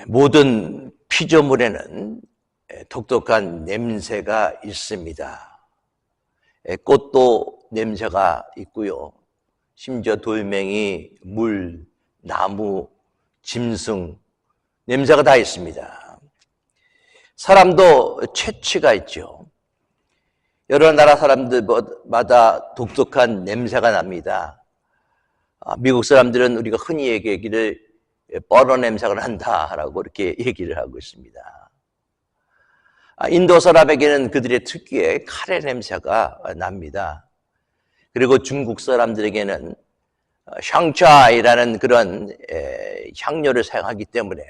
모든 피조물에는 독특한 냄새가 있습니다. 꽃도 냄새가 있고요. 심지어 돌멩이, 물, 나무, 짐승, 냄새가 다 있습니다. 사람도 체취가 있죠. 여러 나라 사람들마다 독특한 냄새가 납니다. 미국 사람들은 우리가 흔히 얘기하기를 버너 냄새가 난다라고 이렇게 얘기를 하고 있습니다. 인도 사람에게는 그들의 특유의 카레 냄새가 납니다. 그리고 중국 사람들에게는 샹차이라는 그런 향료를 사용하기 때문에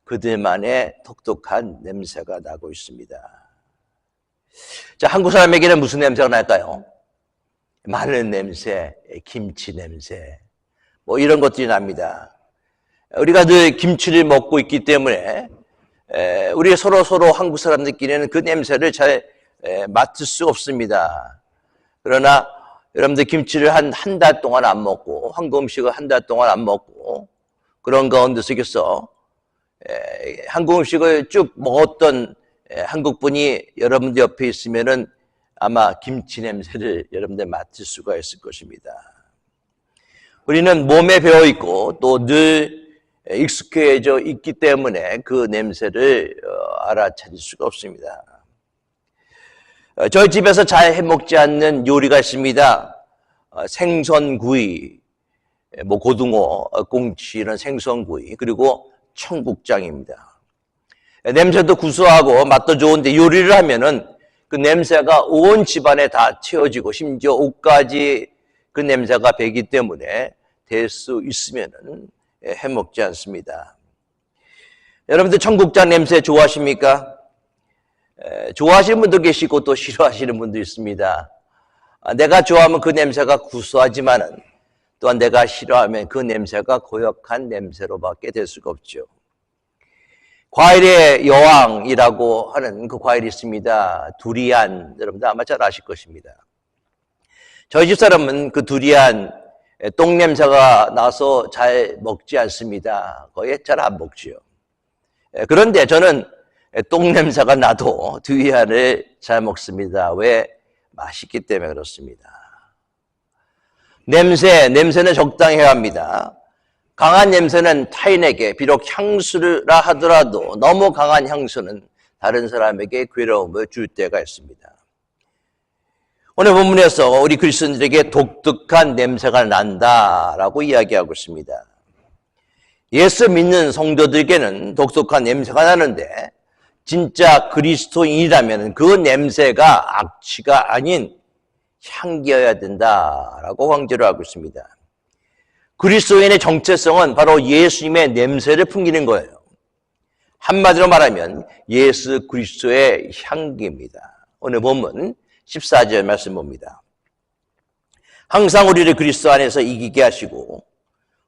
그들만의 독특한 냄새가 나고 있습니다. 자, 한국 사람에게는 무슨 냄새가 날까요? 마늘 냄새, 김치 냄새, 뭐 이런 것들이 납니다. 우리가 늘 김치를 먹고 있기 때문에 우리 서로 한국 사람들끼리는 그 냄새를 잘 맡을 수 없습니다. 그러나 여러분들 김치를 한 달 동안 안 먹고 한국 음식을 한 달 동안 안 먹고 그런 가운데 속에서 한국 음식을 쭉 먹었던 한국 분이 여러분들 옆에 있으면은 아마 김치 냄새를 여러분들 맡을 수가 있을 것입니다. 우리는 몸에 배어 있고 또 늘 익숙해져 있기 때문에 그 냄새를 알아차릴 수가 없습니다. 저희 집에서 잘 해먹지 않는 요리가 있습니다. 생선구이, 고등어, 꽁치 이런 생선구이, 그리고 청국장입니다. 냄새도 구수하고 맛도 좋은데 요리를 하면은 그 냄새가 온 집안에 다 채워지고 심지어 옷까지 그 냄새가 배기 때문에 될 수 있으면은 해먹지 않습니다. 여러분들 청국장 냄새 좋아하십니까? 좋아하시는 분도 계시고 또 싫어하시는 분도 있습니다. 내가 좋아하면 그 냄새가 구수하지만은 또한 내가 싫어하면 그 냄새가 고역한 냄새로밖에 될 수가 없죠. 과일의 여왕이라고 하는 그 과일이 있습니다. 두리안, 여러분들 아마 잘 아실 것입니다. 저희 집사람은 그 두리안 똥냄새가 나서 잘 먹지 않습니다. 거의 잘 안 먹지요. 그런데 저는 똥냄새가 나도 두리안을 잘 먹습니다. 왜? 맛있기 때문에 그렇습니다. 냄새는 적당히 해야 합니다. 강한 냄새는 타인에게 비록 향수라 하더라도 너무 강한 향수는 다른 사람에게 괴로움을 줄 때가 있습니다. 오늘 본문에서 우리 그리스도인들에게 독특한 냄새가 난다라고 이야기하고 있습니다. 예수 믿는 성도들에게는 독특한 냄새가 나는데 진짜 그리스도인이라면 그 냄새가 악취가 아닌 향기여야 된다라고 강조를 하고 있습니다. 그리스도인의 정체성은 바로 예수님의 냄새를 풍기는 거예요. 한마디로 말하면 예수 그리스도의 향기입니다. 오늘 본문 14절 말씀 봅니다. 항상 우리를 그리스도 안에서 이기게 하시고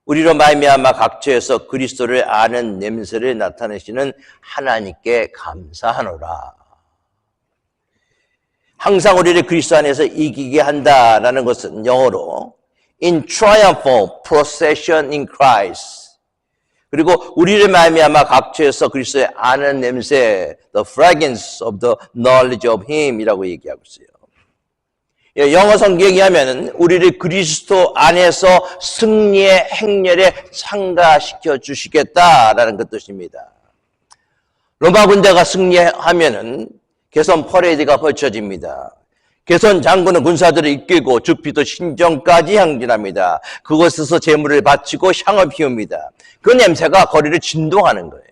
우리로 말미암아 각처에서 그리스도를 아는 냄새를 나타내시는 하나님께 감사하노라. 항상 우리를 그리스도 안에서 이기게 한다라는 것은 영어로 in triumphal procession in Christ. 그리고 우리를 말미암아 각처에서 그리스도의 아는 냄새, the fragrance of the knowledge of Him이라고 얘기하고 있어요. 영어 성경에 하면은 우리를 그리스도 안에서 승리의 행렬에 참가시켜 주시겠다라는 그 뜻입니다. 로마 군대가 승리하면은 개선 퍼레이드가 펼쳐집니다. 개선 장군은 군사들을 이끌고 주피도 신정까지 향진합니다. 그곳에서 제물을 바치고 향을 피웁니다. 그 냄새가 거리를 진동하는 거예요.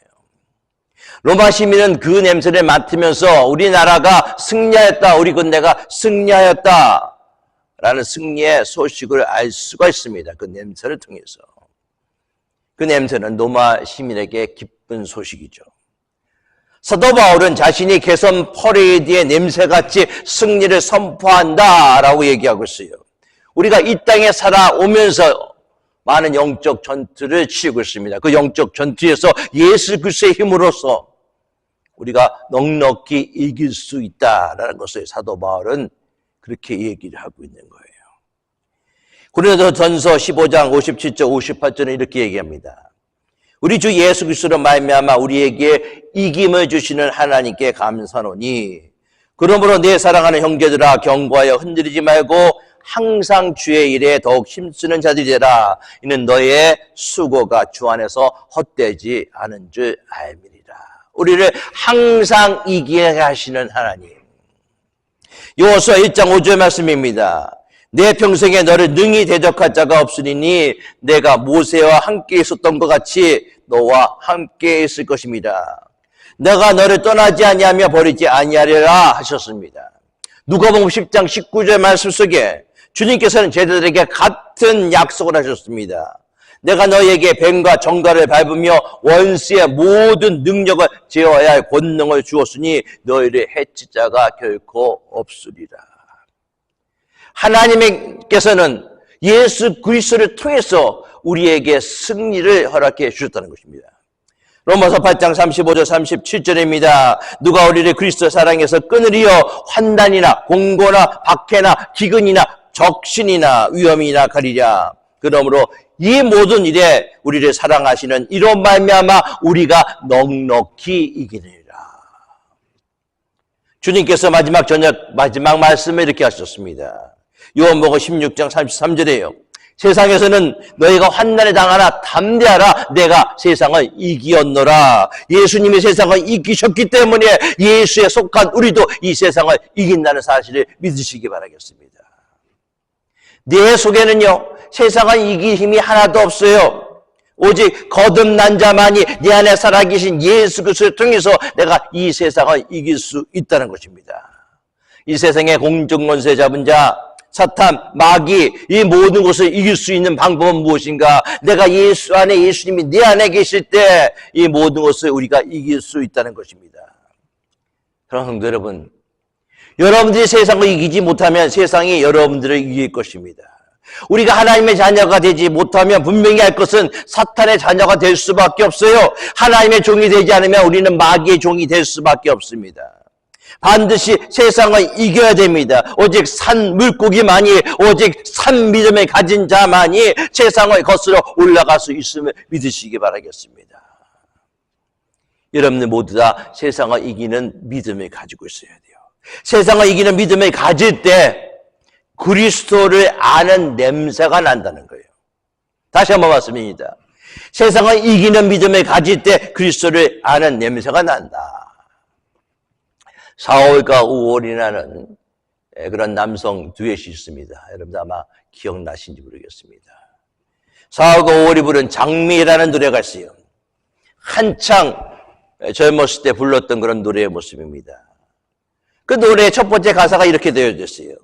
로마 시민은 그 냄새를 맡으면서 우리나라가 승리하였다, 우리 군대가 승리하였다 라는 승리의 소식을 알 수가 있습니다. 그 냄새를 통해서. 그 냄새는 로마 시민에게 기쁜 소식이죠. 사도 바울은 자신이 개선 퍼레이드의 냄새같이 승리를 선포한다라고 얘기하고 있어요. 우리가 이 땅에 살아오면서 많은 영적 전투를 치르고 있습니다. 그 영적 전투에서 예수 그리스도의 힘으로써 우리가 넉넉히 이길 수 있다라는 것을 사도 바울은 그렇게 얘기를 하고 있는 거예요. 고린도전서 15장 57절 58절은 이렇게 얘기합니다. 우리 주 예수 그리스도로 말미암아 우리에게 이김을 주시는 하나님께 감사노니 그러므로 내 사랑하는 형제들아 경고하여 흔들리지 말고 항상 주의 일에 더욱 힘쓰는 자들이 되라. 이는 너의 수고가 주 안에서 헛되지 않은 줄 알미리라. 우리를 항상 이기게 하시는 하나님. 여호수아 1장 5절 말씀입니다. 내 평생에 너를 능히 대적할 자가 없으리니 내가 모세와 함께 있었던 것 같이 너와 함께 있을 것입니다. 내가 너를 떠나지 아니하며 버리지 아니하리라 하셨습니다. 누가복음 10장 19절 말씀 속에 주님께서는 제자들에게 같은 약속을 하셨습니다. 내가 너희에게 뱀과 정갈을 밟으며 원수의 모든 능력을 제어해야 할 권능을 주었으니 너희를 해칠 자가 결코 없으리라. 하나님께서는 예수 그리스도를 통해서 우리에게 승리를 허락해 주셨다는 것입니다. 로마서 8장 35절 37절입니다. 누가 우리를 그리스도 사랑해서 끊으리요 환난이나 공고나 박해나 기근이나 적신이나 위험이나 가리랴. 그러므로 이 모든 일에 우리를 사랑하시는 이로 말미암아 우리가 넉넉히 이기느니라. 주님께서 마지막 저녁 마지막 말씀을 이렇게 하셨습니다. 요한복음 16장 33절이에요. 세상에서는 너희가 환난에 당하나 담대하라. 내가 세상을 이기었노라. 예수님이 세상을 이기셨기 때문에 예수에 속한 우리도 이 세상을 이긴다는 사실을 믿으시기 바라겠습니다. 내 속에는요 세상을 이길 힘이 하나도 없어요. 오직 거듭난 자만이 내 안에 살아계신 예수 그리스도를 통해서 내가 이 세상을 이길 수 있다는 것입니다. 이 세상의 공중권세 잡은 자 사탄, 마귀, 이 모든 것을 이길 수 있는 방법은 무엇인가? 내가 예수 안에 예수님이 내 안에 계실 때 이 모든 것을 우리가 이길 수 있다는 것입니다. 그럼 성도 여러분, 여러분들이 세상을 이기지 못하면 세상이 여러분들을 이길 것입니다. 우리가 하나님의 자녀가 되지 못하면 분명히 할 것은 사탄의 자녀가 될 수밖에 없어요. 하나님의 종이 되지 않으면 우리는 마귀의 종이 될 수밖에 없습니다. 반드시 세상을 이겨야 됩니다. 오직 산 물고기만이, 오직 산 믿음을 가진 자만이 세상을 거스러 올라갈 수 있음을 믿으시기 바라겠습니다. 여러분들 모두 다 세상을 이기는 믿음을 가지고 있어야 돼요. 세상을 이기는 믿음을 가질 때 그리스도를 아는 냄새가 난다는 거예요. 다시 한번 말씀입니다. 세상을 이기는 믿음을 가질 때 그리스도를 아는 냄새가 난다. 4월과 5월이라는 그런 남성 듀엣이 있습니다. 여러분들 아마 기억나신지 모르겠습니다. 4월과 5월이 부른 장미라는 노래가 있어요. 한창 젊었을 때 불렀던 그런 노래의 모습입니다. 그 노래의 첫 번째 가사가 이렇게 되어 있어요.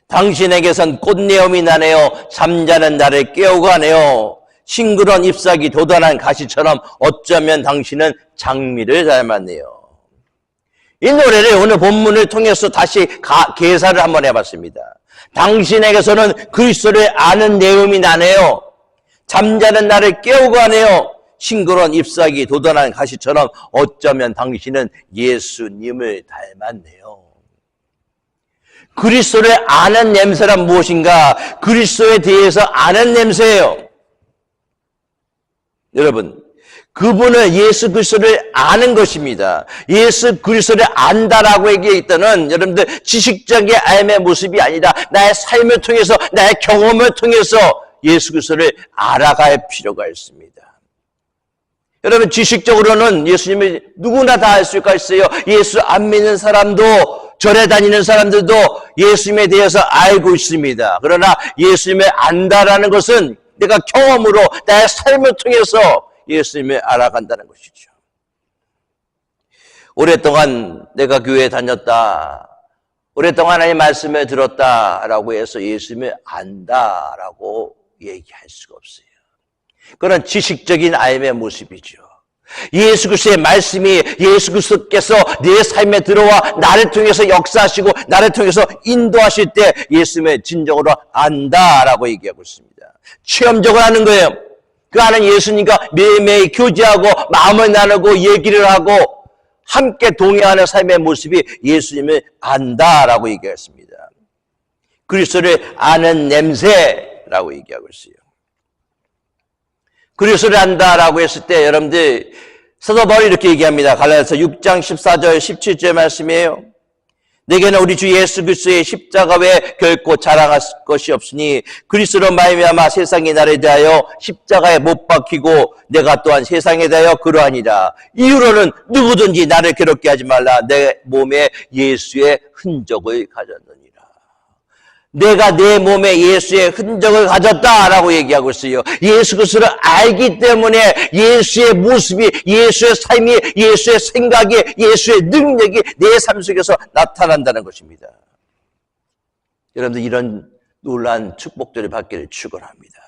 당신에게선 꽃내음이 나네요. 잠자는 나를 깨우가네요. 싱그러운 잎사귀 도단한 가시처럼 어쩌면 당신은 장미를 닮았네요. 이 노래를 오늘 본문을 통해서 다시 개사를 한번 해봤습니다. 당신에게서는 그리스도를 아는 내음이 나네요. 잠자는 나를 깨우고 하네요. 싱그러운 잎사귀 도단한 가시처럼 어쩌면 당신은 예수님을 닮았네요. 그리스도를 아는 냄새란 무엇인가? 그리스도에 대해서 아는 냄새예요. 여러분, 그분을 예수 그리스도를 아는 것입니다. 예수 그리스도를 안다라고 얘기했다는 여러분들 지식적인 삶의 모습이 아니라 나의 삶을 통해서 나의 경험을 통해서 예수 그리스도를 알아갈 필요가 있습니다. 여러분 지식적으로는 예수님을 누구나 다 알 수가 있어요. 예수 안 믿는 사람도 절에 다니는 사람들도 예수님에 대해서 알고 있습니다. 그러나 예수님을 안다라는 것은 내가 경험으로 나의 삶을 통해서 예수님을 알아간다는 것이죠. 오랫동안 내가 교회에 다녔다, 오랫동안 하나님의 말씀을 들었다라고 해서 예수님을 안다라고 얘기할 수가 없어요. 그런 지식적인 삶의 모습이죠. 예수 그리스도의 말씀이 예수 그리스도께서 내 삶에 들어와 나를 통해서 역사하시고 나를 통해서 인도하실 때 예수님을 진정으로 안다라고 얘기하고 있습니다. 체험적으로 하는 거예요. 그 안은 예수님과 매일매일 교제하고 마음을 나누고 얘기를 하고 함께 동행하는 삶의 모습이 예수님을 안다라고 얘기했습니다. 그리스도를 아는 냄새라고 얘기하고 있어요. 그리스도를 안다라고 했을 때 여러분들 사도 바울이 이렇게 얘기합니다. 갈라디아서 6장 14절 17절 말씀이에요. 내게는 우리 주 예수 그리스도의 십자가 외에 결코 자랑할 것이 없으니 그리스도로 말미암아 세상이 나를 대하여 십자가에 못 박히고 내가 또한 세상에 대하여 그러하니라. 이후로는 누구든지 나를 괴롭게 하지 말라. 내 몸에 예수의 흔적을 가졌느니라. 내가 내 몸에 예수의 흔적을 가졌다라고 얘기하고 있어요. 예수 그리스도를 알기 때문에 예수의 모습이, 예수의 삶이, 예수의 생각이, 예수의 능력이 내 삶 속에서 나타난다는 것입니다. 여러분들 이런 놀라운 축복들을 받기를 축원합니다.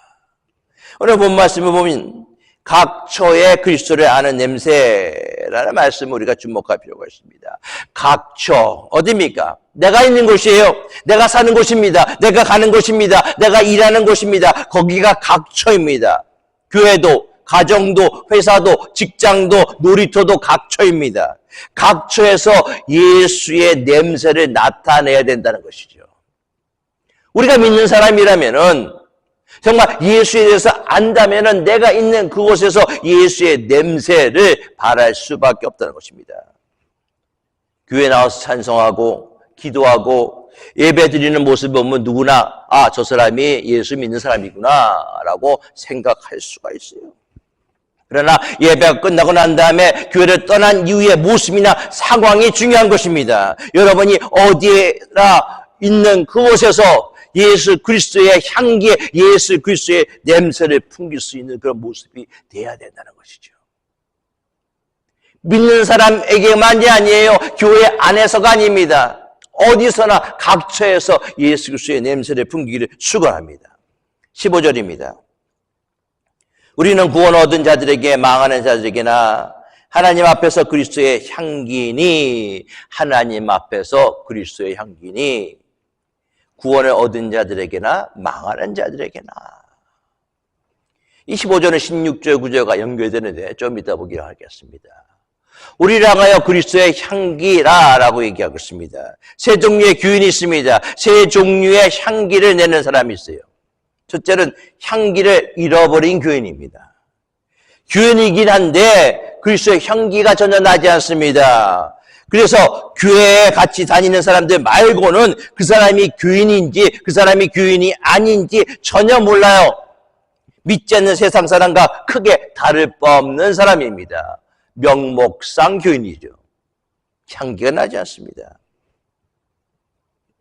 오늘 본 말씀을 보면 각처에 그리스도를 아는 냄새라는 말씀을 우리가 주목할 필요가 있습니다. 각처, 어디입니까? 내가 있는 곳이에요. 내가 사는 곳입니다. 내가 가는 곳입니다. 내가 일하는 곳입니다. 거기가 각처입니다. 교회도, 가정도, 회사도, 직장도, 놀이터도 각처입니다. 각처에서 예수의 냄새를 나타내야 된다는 것이죠. 우리가 믿는 사람이라면은 정말 예수에 대해서 안다면은 내가 있는 그곳에서 예수의 냄새를 발할 수밖에 없다는 것입니다. 교회 나와서 찬송하고 기도하고 예배 드리는 모습을 보면 누구나 저 사람이 예수 믿는 사람이구나 라고 생각할 수가 있어요. 그러나 예배가 끝나고 난 다음에 교회를 떠난 이후의 모습이나 상황이 중요한 것입니다. 여러분이 어디에나 있는 그곳에서 예수 그리스도의 향기에 예수 그리스도의 냄새를 풍길 수 있는 그런 모습이 돼야 된다는 것이죠. 믿는 사람에게만이 아니에요. 교회 안에서가 아닙니다. 어디서나 각처에서 예수 그리스도의 냄새를 풍기기를 축원합니다. 15절입니다. 우리는 구원 얻은 자들에게 망하는 자들에게나 하나님 앞에서 그리스도의 향기니 하나님 앞에서 그리스도의 향기니 구원을 얻은 자들에게나 망하는 자들에게나. 25절은 16절 9절과 연결되는데 좀 이따 보기로 하겠습니다. 우리를 향하여 그리스도의 향기라라고 얘기하고 있습니다. 세 종류의 교인이 있습니다. 세 종류의 향기를 내는 사람이 있어요. 첫째는 향기를 잃어버린 교인입니다. 교인이긴 한데 그리스도의 향기가 전혀 나지 않습니다. 그래서 교회에 같이 다니는 사람들 말고는 그 사람이 교인인지 그 사람이 교인이 아닌지 전혀 몰라요. 믿지 않는 세상 사람과 크게 다를 바 없는 사람입니다. 명목상 교인이죠. 향기가 나지 않습니다.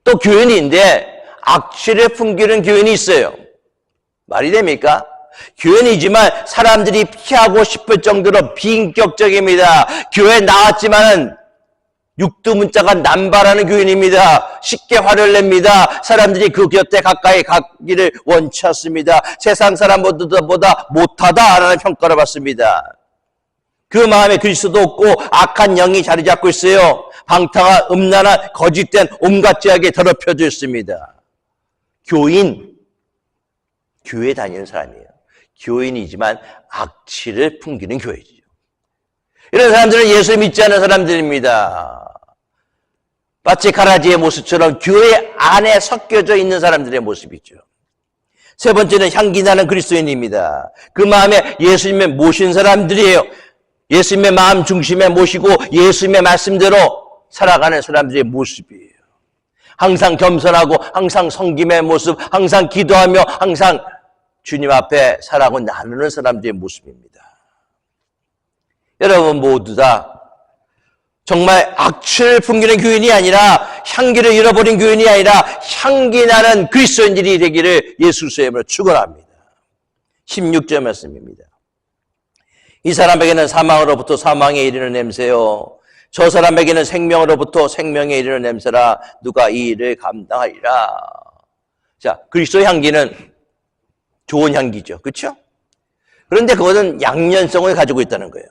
또 교인인데 악취를 풍기는 교인이 있어요. 말이 됩니까? 교인이지만 사람들이 피하고 싶을 정도로 비인격적입니다. 교회 나왔지만은 육두문자가 남발하는 교인입니다. 쉽게 화를 냅니다. 사람들이 그 곁에 가까이 가기를 원치 않습니다. 세상 사람보다 못하다라는 평가를 받습니다. 그 마음에 그리스도도 없고 악한 영이 자리 잡고 있어요. 방탕한 음란한 거짓된 온갖 죄악에 더럽혀져 있습니다. 교회 다니는 사람이에요. 교인이지만 악취를 풍기는 교회죠. 이런 사람들은 예수를 믿지 않는 사람들입니다. 마치 가라지의 모습처럼 교회 안에 섞여져 있는 사람들의 모습이죠. 세 번째는 향기 나는 그리스도인입니다. 그 마음에 예수님을 모신 사람들이에요. 예수님의 마음 중심에 모시고 예수님의 말씀대로 살아가는 사람들의 모습이에요. 항상 겸손하고 항상 섬김의 모습, 항상 기도하며 항상 주님 앞에 살아가고 나누는 사람들의 모습입니다. 여러분 모두 다 정말 악취를 풍기는 교인이 아니라 향기를 잃어버린 교인이 아니라 향기 나는 그리스도인들이 되기를 예수 그리스도의 이름으로 축원합니다. 16절 말씀입니다. 이 사람에게는 사망으로부터 사망에 이르는 냄새요 저 사람에게는 생명으로부터 생명에 이르는 냄새라 누가 이 일을 감당하리라. 자, 그리스도의 향기는 좋은 향기죠. 그렇죠? 그런데 그것은 양면성을 가지고 있다는 거예요.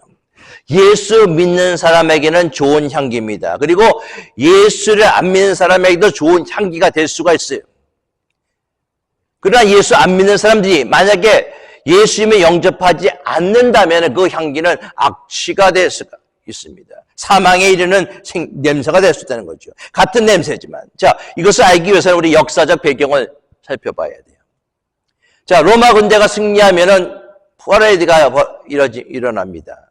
예수 믿는 사람에게는 좋은 향기입니다. 그리고 예수를 안 믿는 사람에게도 좋은 향기가 될 수가 있어요. 그러나 예수 안 믿는 사람들이 만약에 예수님을 영접하지 않는다면 그 향기는 악취가 될 수가 있습니다. 사망에 이르는 냄새가 될 수 있다는 거죠. 같은 냄새지만. 자, 이것을 알기 위해서는 우리 역사적 배경을 살펴봐야 돼요. 자, 로마 군대가 승리하면은 퍼레이드가 일어납니다.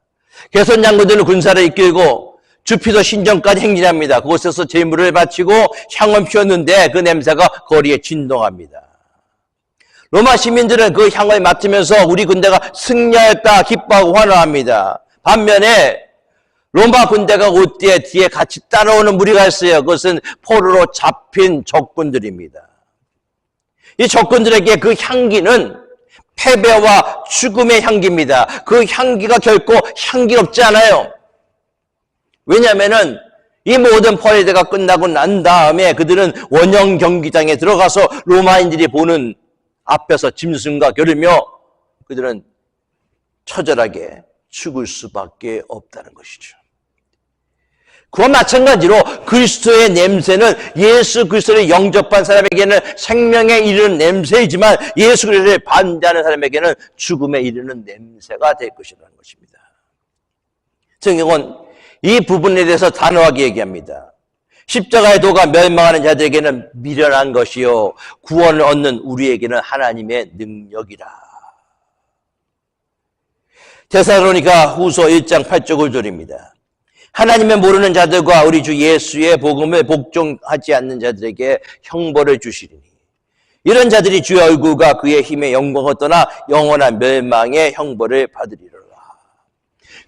개선 장군들은 군사를 이끌고 주피도 신전까지 행진합니다. 그곳에서 제물을 바치고 향을 피웠는데 그 냄새가 거리에 진동합니다. 로마 시민들은 그 향을 맡으면서 우리 군대가 승리하였다 기뻐하고 환호합니다. 반면에 로마 군대가 올 때 뒤에 같이 따라오는 무리가 있어요. 그것은 포로로 잡힌 적군들입니다. 이 적군들에게 그 향기는 패배와 죽음의 향기입니다. 그 향기가 결코 향기롭지 않아요. 왜냐하면은 이 모든 퍼레이드가 끝나고 난 다음에 그들은 원형 경기장에 들어가서 로마인들이 보는 앞에서 짐승과 겨루며 그들은 처절하게 죽을 수밖에 없다는 것이죠. 그와 마찬가지로 그리스도의 냄새는 예수 그리스도를 영접한 사람에게는 생명에 이르는 냄새이지만 예수 그리스도를 반대하는 사람에게는 죽음에 이르는 냄새가 될 것이라는 것입니다. 성경은 이 부분에 대해서 단호하게 얘기합니다. 십자가의 도가 멸망하는 자들에게는 미련한 것이요 구원을 얻는 우리에게는 하나님의 능력이라. 데살로니가 후서 1장 8절 9절입니다. 하나님의 모르는 자들과 우리 주 예수의 복음을 복종하지 않는 자들에게 형벌을 주시리니 이런 자들이 주의 얼굴과 그의 힘의 영광을 떠나 영원한 멸망의 형벌을 받으리라.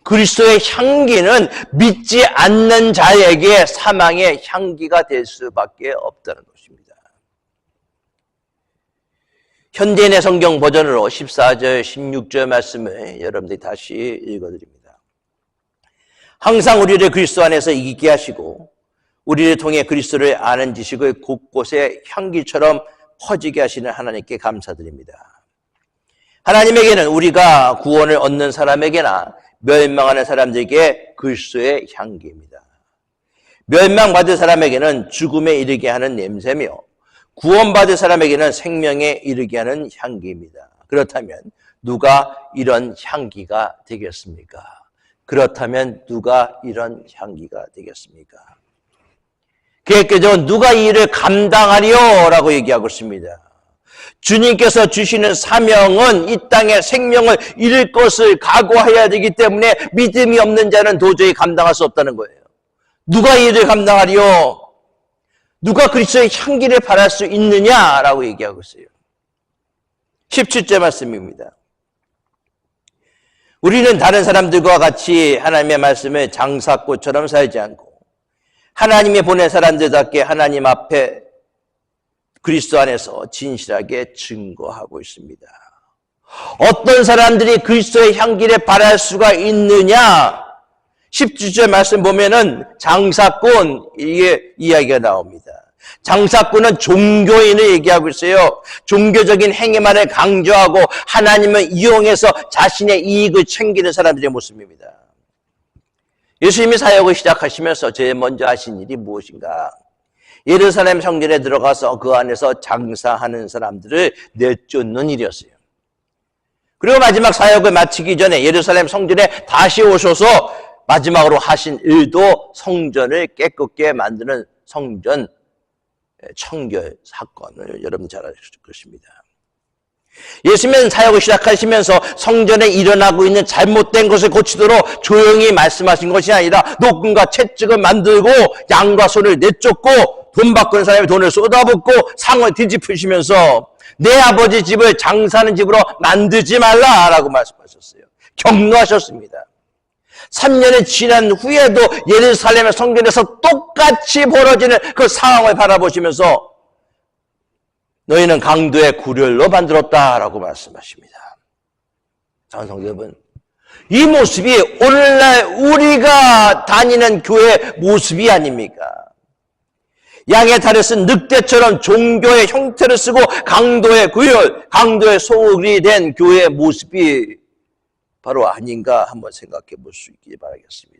그리스도의 향기는 믿지 않는 자에게 사망의 향기가 될 수밖에 없다는 것입니다. 현대인의 성경 버전으로 14절, 16절 말씀을 여러분들이 다시 읽어드립니다. 항상 우리를 그리스도 안에서 이기게 하시고 우리를 통해 그리스도를 아는 지식을 곳곳에 향기처럼 퍼지게 하시는 하나님께 감사드립니다. 하나님에게는 우리가 구원을 얻는 사람에게나 멸망하는 사람들에게 그리스도의 향기입니다. 멸망받을 사람에게는 죽음에 이르게 하는 냄새며 구원받을 사람에게는 생명에 이르게 하는 향기입니다. 그렇다면 누가 이런 향기가 되겠습니까? 그렇다면 누가 이런 향기가 되겠습니까? 계획적으로 누가 이 일을 감당하리요? 라고 얘기하고 있습니다. 주님께서 주시는 사명은 이 땅에 생명을 잃을 것을 각오해야 되기 때문에 믿음이 없는 자는 도저히 감당할 수 없다는 거예요. 누가 이 일을 감당하리요? 누가 그리스도의 향기를 바랄 수 있느냐라고 얘기하고 있어요. 17절 말씀입니다. 우리는 다른 사람들과 같이 하나님의 말씀을 장사꽃처럼 살지 않고 하나님이 보낸 사람들답게 하나님 앞에 그리스도 안에서 진실하게 증거하고 있습니다. 어떤 사람들이 그리스도의 향기를 바랄 수가 있느냐? 17절 말씀 보면은 장사꾼 이게 이야기가 나옵니다. 장사꾼은 종교인을 얘기하고 있어요. 종교적인 행위만을 강조하고 하나님을 이용해서 자신의 이익을 챙기는 사람들의 모습입니다. 예수님이 사역을 시작하시면서 제일 먼저 하신 일이 무엇인가? 예루살렘 성전에 들어가서 그 안에서 장사하는 사람들을 내쫓는 일이었어요. 그리고 마지막 사역을 마치기 전에 예루살렘 성전에 다시 오셔서 마지막으로 하신 일도 성전을 깨끗게 만드는 성전 청결 사건을 여러분 잘 아실 것입니다. 예수님은 사역을 시작하시면서 성전에 일어나고 있는 잘못된 것을 고치도록 조용히 말씀하신 것이 아니라 노금과 채찍을 만들고 양과 소를 내쫓고 돈 바꾸는 사람의 돈을 쏟아붓고 상을 뒤집으시면서 내 아버지 집을 장사하는 집으로 만들지 말라라고 말씀하셨어요. 격노하셨습니다. 3년이 지난 후에도 예루살렘의 성전에서 똑같이 벌어지는 그 상황을 바라보시면서 너희는 강도의 구렬로 만들었다라고 말씀하십니다. 사랑하는 성도 여러분, 이 모습이 오늘날 우리가 다니는 교회 모습이 아닙니까? 양의 탈을 쓴 늑대처럼 종교의 형태를 쓰고 강도의 구혈, 강도의 소울이 된 교회의 모습이 바로 아닌가 한번 생각해 볼 수 있길 바라겠습니다.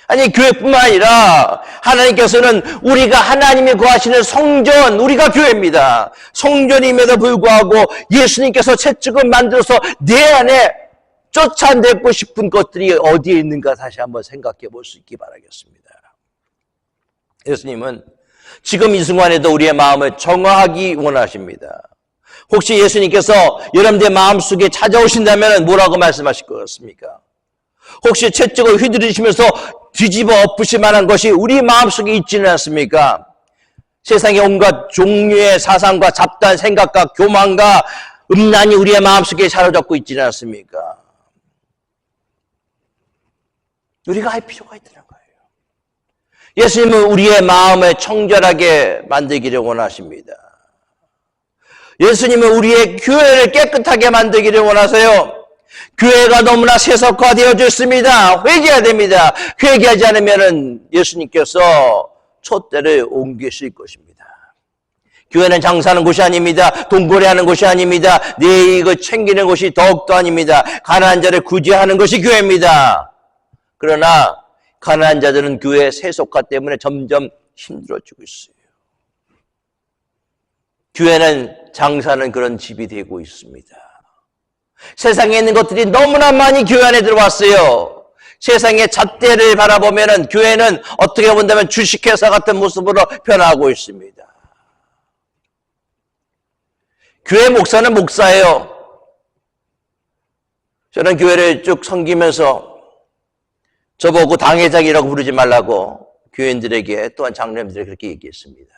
아니, 교회뿐만 아니라 하나님께서는 우리가 하나님이 거하시는 성전, 우리가 교회입니다. 성전임에도 불구하고 예수님께서 채찍을 만들어서 내 안에 쫓아내고 싶은 것들이 어디에 있는가 다시 한번 생각해 볼 수 있기 바라겠습니다. 예수님은 지금 이 순간에도 우리의 마음을 정화하기 원하십니다. 혹시 예수님께서 여러분들의 마음속에 찾아오신다면 뭐라고 말씀하실 것 같습니까? 혹시 채찍을 휘두르시면서 뒤집어 엎으실 만한 것이 우리 마음속에 있지는 않습니까? 세상의 온갖 종류의 사상과 잡다한 생각과 교만과 음란이 우리의 마음속에 사로잡고 있지는 않습니까? 우리가 할 필요가 있다는 거예요. 예수님은 우리의 마음을 청결하게 만들기를 원하십니다. 예수님은 우리의 교회를 깨끗하게 만들기를 원하세요. 교회가 너무나 세속화되어져 있습니다. 회개해야 됩니다. 회개하지 않으면 예수님께서 촛대를 옮기실 것입니다. 교회는 장사하는 곳이 아닙니다. 돈거래하는 곳이 아닙니다. 내 이익을 챙기는 곳이 더욱더 아닙니다. 가난한 자를 구제하는 것이 교회입니다. 그러나 가난한 자들은 교회의 세속화 때문에 점점 힘들어지고 있어요. 교회는 장사하는 그런 집이 되고 있습니다. 세상에 있는 것들이 너무나 많이 교회 안에 들어왔어요. 세상의 잣대를 바라보면 교회는 어떻게 본다면 주식회사 같은 모습으로 변하고 있습니다. 교회 목사는 목사예요. 저는 교회를 쭉 섬기면서 저보고 당회장이라고 부르지 말라고 교인들에게 또한 장로님들에게 그렇게 얘기했습니다.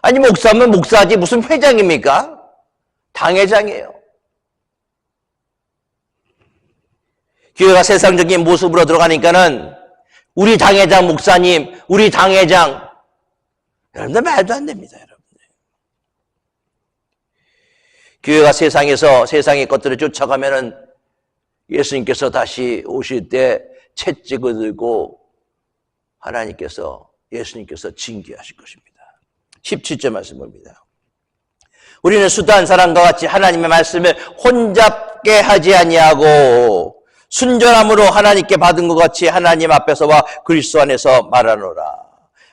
아니 목사면 목사지 무슨 회장입니까? 당회장이에요. 교회가 세상적인 모습으로 들어가니까는 우리 당회장 목사님, 우리 당회장 여러분들 말도 안 됩니다. 여러분들. 교회가 세상에서 세상의 것들을 쫓아가면은 예수님께서 다시 오실 때 채찍을 들고 예수님께서 징계하실 것입니다. 17절 말씀 봅니다. 우리는 수다한 사람과 같이 하나님의 말씀을 혼잡게 하지 아니하고 순전함으로 하나님께 받은 것 같이 하나님 앞에서와 그리스도 안에서 말하노라.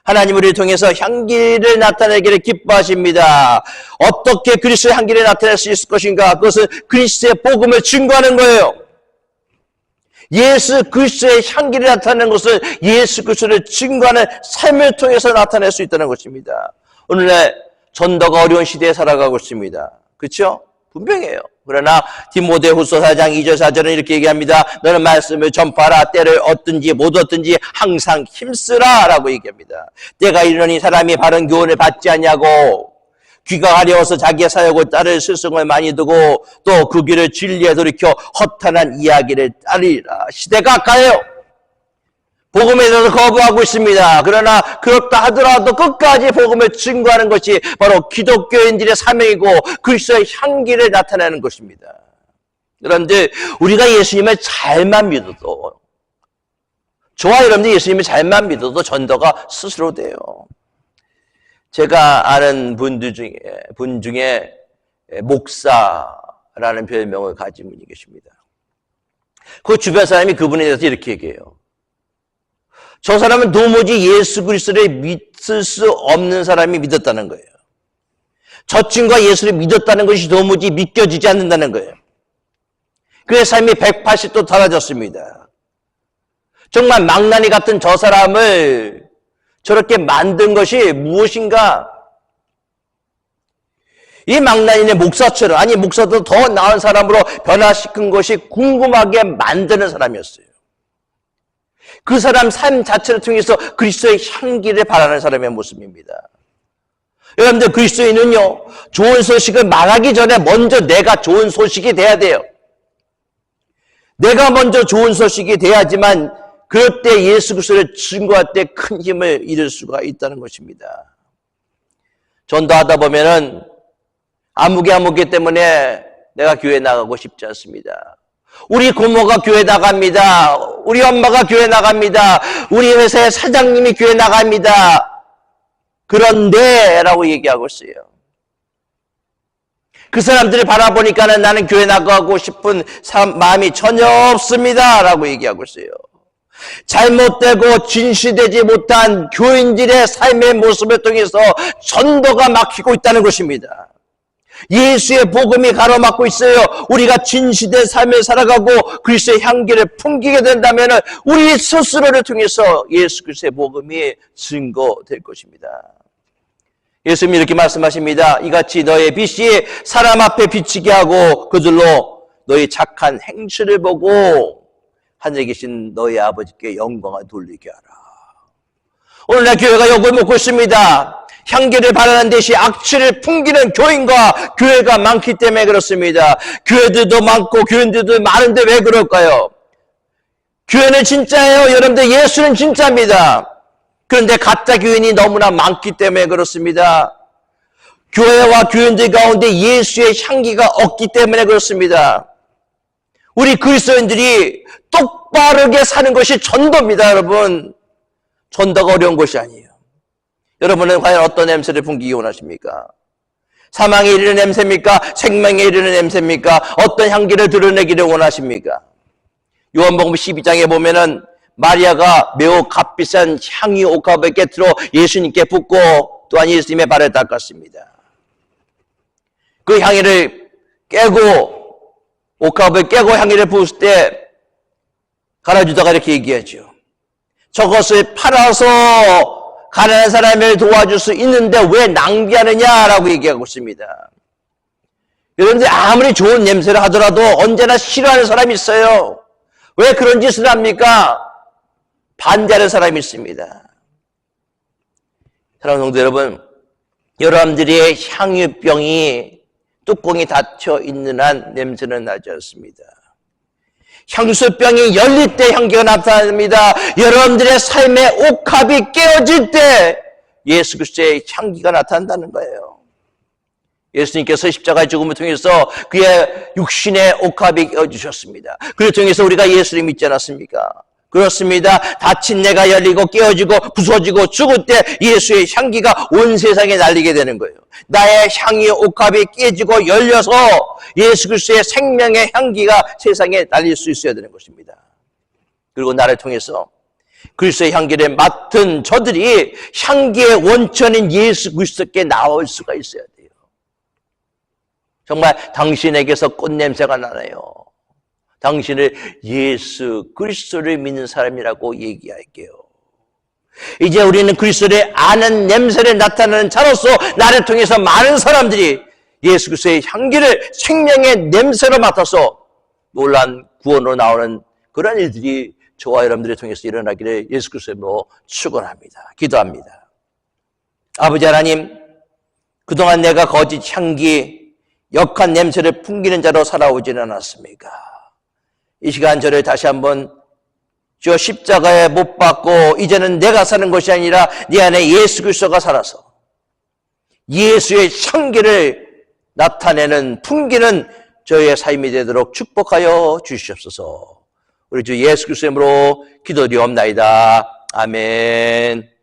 하나님 우리를 통해서 향기를 나타내기를 기뻐하십니다. 어떻게 그리스도의 향기를 나타낼 수 있을 것인가? 그것은 그리스도의 복음을 증거하는 거예요. 예수 그리스도의 향기를 나타내는 것은 예수 그리스도를 증거하는 삶을 통해서 나타낼 수 있다는 것입니다. 오늘날 전도가 어려운 시대에 살아가고 있습니다. 그렇죠? 분명해요. 그러나 디모데후서 4장 2절 4절은 이렇게 얘기합니다. 너는 말씀을 전파하라. 때를 얻든지 못 얻든지 항상 힘쓰라 라고 얘기합니다. 때가 이르니 사람이 바른 교훈을 받지 않냐고 귀가 가려워서 자기의 사역을 따를 스승을 많이 두고 또 그 길을 진리에 돌이켜 허탄한 이야기를 따르리라. 시대가 가요. 복음에 대해서 거부하고 있습니다. 그러나 그렇다 하더라도 끝까지 복음을 증거하는 것이 바로 기독교인들의 사명이고 그리스도의 향기를 나타내는 것입니다. 그런데 우리가 예수님을 잘만 믿어도 저와 여러분들 예수님을 잘만 믿어도 전도가 스스로 돼요. 제가 아는 분 중에 목사라는 별명을 가진 분이 계십니다. 그 주변 사람이 그분에 대해서 이렇게 얘기해요. 저 사람은 도무지 예수 그리스도를 믿을 수 없는 사람이 믿었다는 거예요. 저 친구가 예수를 믿었다는 것이 도무지 믿겨지지 않는다는 거예요. 그의 삶이 180도 달라졌습니다. 정말 망나니 같은 저 사람을 저렇게 만든 것이 무엇인가? 이 망나니는 목사처럼, 아니 목사도 더 나은 사람으로 변화시킨 것이 궁금하게 만드는 사람이었어요. 그 사람 삶 자체를 통해서 그리스도의 향기를 바라는 사람의 모습입니다. 여러분들 그리스도인은요, 좋은 소식을 말하기 전에 먼저 내가 좋은 소식이 돼야 돼요. 내가 먼저 좋은 소식이 돼야지만 그럴 때 예수 그리스도를 증거할 때 큰 힘을 잃을 수가 있다는 것입니다. 전도하다 보면은 아무개 때문에 내가 교회 나가고 싶지 않습니다. 우리 고모가 교회 나갑니다. 우리 엄마가 교회 나갑니다. 우리 회사의 사장님이 교회 나갑니다. 그런데 라고 얘기하고 있어요. 그 사람들을 바라보니까는 나는 교회 나가고 싶은 마음이 전혀 없습니다. 라고 얘기하고 있어요. 잘못되고 진실되지 못한 교인들의 삶의 모습을 통해서 전도가 막히고 있다는 것입니다. 예수의 복음이 가로막고 있어요. 우리가 진실된 삶을 살아가고 그리스도의 향기를 풍기게 된다면 우리 스스로를 통해서 예수 그리스도의 복음이 증거될 것입니다. 예수님이 이렇게 말씀하십니다. 이같이 너의 빛이 사람 앞에 비치게 하고 그들로 너의 착한 행실을 보고 하늘에 계신 너의 아버지께 영광을 돌리게 하라. 오늘날 교회가 욕을 먹고 있습니다. 향기를 바라는 대신 악취를 풍기는 교인과 교회가 많기 때문에 그렇습니다. 교회들도 많고 교인들도 많은데 왜 그럴까요? 교회는 진짜예요. 여러분들, 예수는 진짜입니다. 그런데 가짜 교인이 너무나 많기 때문에 그렇습니다. 교회와 교인들 가운데 예수의 향기가 없기 때문에 그렇습니다. 우리 그리스도인들이 똑바르게 사는 것이 전도입니다, 여러분. 전도가 어려운 것이 아니에요. 여러분은 과연 어떤 냄새를 풍기기 원하십니까? 사망에 이르는 냄새입니까? 생명에 이르는 냄새입니까? 어떤 향기를 드러내기를 원하십니까? 요한복음 12장에 보면은 마리아가 매우 값비싼 향유 옥합을 깨트려 예수님께 붓고 또한 예수님의 발을 닦았습니다. 그 향유를 깨고, 옥합을 깨고 향유를 부었을 때 가라주다가 이렇게 얘기하죠. 저것을 팔아서 가난한 사람을 도와줄 수 있는데 왜 낭비하느냐라고 얘기하고 있습니다. 여러분들, 아무리 좋은 냄새를 하더라도 언제나 싫어하는 사람이 있어요. 왜 그런 짓을 합니까? 반대하는 사람이 있습니다. 사랑하는 성도 여러분, 여러분들의 향유병이 뚜껑이 닫혀 있는 한 냄새는 나지 않습니다. 향수병이 열릴 때 향기가 나타납니다. 여러분들의 삶의 옥합이 깨어질 때 예수 그리스도의 향기가 나타난다는 거예요. 예수님께서 십자가의 죽음을 통해서 그의 육신의 옥합이 깨어주셨습니다. 그를 통해서 우리가 예수를 믿지 않았습니까? 그렇습니다. 닫힌 내가 열리고 깨어지고 부서지고 죽을 때 예수의 향기가 온 세상에 날리게 되는 거예요. 나의 향의 옥합이 깨지고 열려서 예수 그리스도의 생명의 향기가 세상에 날릴 수 있어야 되는 것입니다. 그리고 나를 통해서 그리스도의 향기를 맡은 저들이 향기의 원천인 예수 그리스도께 나올 수가 있어야 돼요. 정말 당신에게서 꽃냄새가 나네요. 당신을 예수 그리스도를 믿는 사람이라고 얘기할게요. 이제 우리는 그리스도를 아는 냄새를 나타내는 자로서 나를 통해서 많은 사람들이 예수 그리스도의 향기를 생명의 냄새로 맡아서 놀란 구원으로 나오는 그런 일들이 저와 여러분들을 통해서 일어나기를 예수 그리스도로 축원합니다. 기도합니다. 아버지 하나님, 그동안 내가 거짓 향기, 역한 냄새를 풍기는 자로 살아오지는 않았습니까? 이 시간 저를 다시 한번 저 십자가에 못 박고 이제는 내가 사는 것이 아니라 네 안에 예수 그리스도가 살아서 예수의 향기를 나타내는 풍기는 저의 삶이 되도록 축복하여 주시옵소서. 우리 주 예수 그리스도의 이름으로 기도드리옵나이다. 아멘.